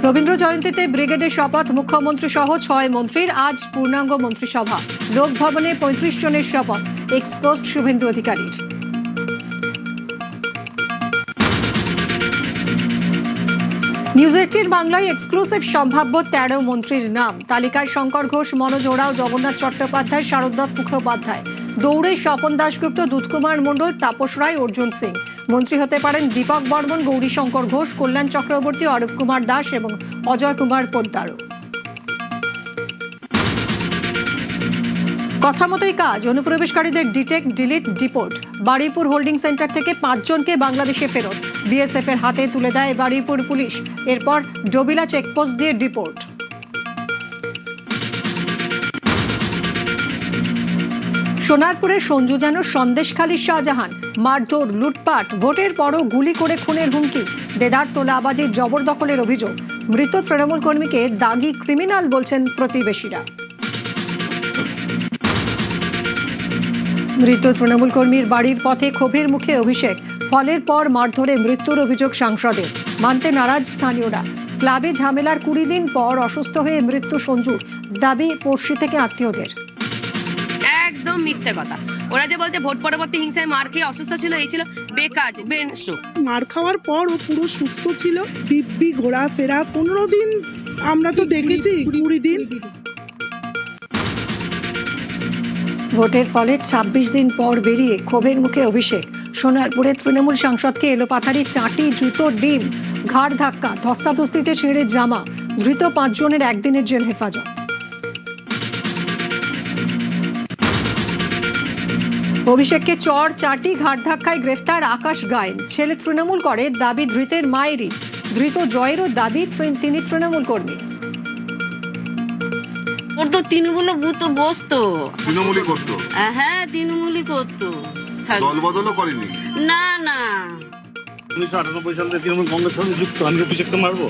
রবীন্দ্র জয়ন্তীতে ব্রিগেডের শপথ মুখ্যমন্ত্রী সহ 6 মন্ত্রীর। আজ পূর্ণাঙ্গ মন্ত্রিসভা। লোকভবনে 35 জনের শপথ। এক্সপোস্ট শুভেন্দু অধিকারীর। নিউজ 18 বাংলায় এক্সক্লুসিভ সম্ভাব্য 13 মন্ত্রীর নাম। তালিকায় শঙ্কর ঘোষ, মনোজ ওরাও, জগন্নাথ চট্টোপাধ্যায়, শারদত্ত মুখোপাধ্যায়। দৌড়ে স্বপন দাশগুপ্ত, দুধকুমার মণ্ডল, তাপস রায়, অর্জুন সিং। মন্ত্রী হতে পারেন দীপক বর্মন, গৌরীশঙ্কর ঘোষ, কল্যাণ চক্রবর্তী, অরূপ কুমার দাস এবং অজয় কুমার পোদ্দারও। কথা মতোই কাজ। অনুপ্রবেশকারীদের detect, delete, deport. Baruipur holding centre থেকে 5 জনকে বাংলাদেশে ফেরত। বিএসএফ এর হাতে তুলে দেয় বারুইপুর পুলিশ। এরপর ডোবিলা চেকপোস্ট দিয়ে ডিপোর্ট। সোনারপুরের সঞ্জু যেন সন্দেশখালীর শাহজাহান। মারধর, লুটপাট, ভোটের পরও গুলি করে খুনের হুমকি। দেদার তোলা আবাজির জবরদখলের অভিযোগ। মৃত তৃণমূল কর্মীকে দাগি ক্রিমিনাল বলছেন প্রতিবেশীরা। মৃত তৃণমূল কর্মীর বাড়ির পথে ক্ষোভের মুখে অভিষেক। ফলের পর মারধরে মৃত্যুর অভিযোগ সাংসদের। মানতে নারাজ স্থানীয়রা। ক্লাবে ঝামেলার 20 দিন পর অসুস্থ হয়ে মৃত্যু সঞ্জুর। দাবি পড়শি থেকে আত্মীয়দের। একদম মিথ্যে কথা। ওরা যে বলছে ভোট পরবর্তী হিংসায় মার খেয়ে অসুস্থ ছিল, এই ছিল বেকার ব্রেন স্ট্রোক। মার খাওয়ার পর ও পুরো সুস্থ ছিল, দিব্যি ঘোরাফেরা। 15 দিন আমরা তো দেখেছি, 20 দিন। ভোটের ফলে 26 দিন পর বেরিয়ে ক্ষোভের মুখে অভিষেক। সোনারপুরে তৃণমূল সাংসদকে এলোপাথারি চাটি, জুতো, ডিম, ঘাড় ধাক্কা, ধস্তাধস্তিতে ছেড়ে জামা। ধৃত 5 জনের একদিনের জেল হেফাজত। অভিষেককে চর, চাটি, ঘাড় ধাক্কায় গ্রেফতার আকাশ গায়েন। ছেলে তৃণমূল করে, দাবি ধৃতের মায়েরই। ধৃত জয়েরও দাবি তিনি তৃণমূল কর্মী। ওর তো তৃণমূল বুথ বসতো, তৃণমূলই করতো। হ্যাঁ তৃণমূলই করতো। দল বদলও করেনি। না না, 1998 সালে তৃণমূল কংগ্রেসের সাথে যুক্ত। আমি অভিষেককে মারবো?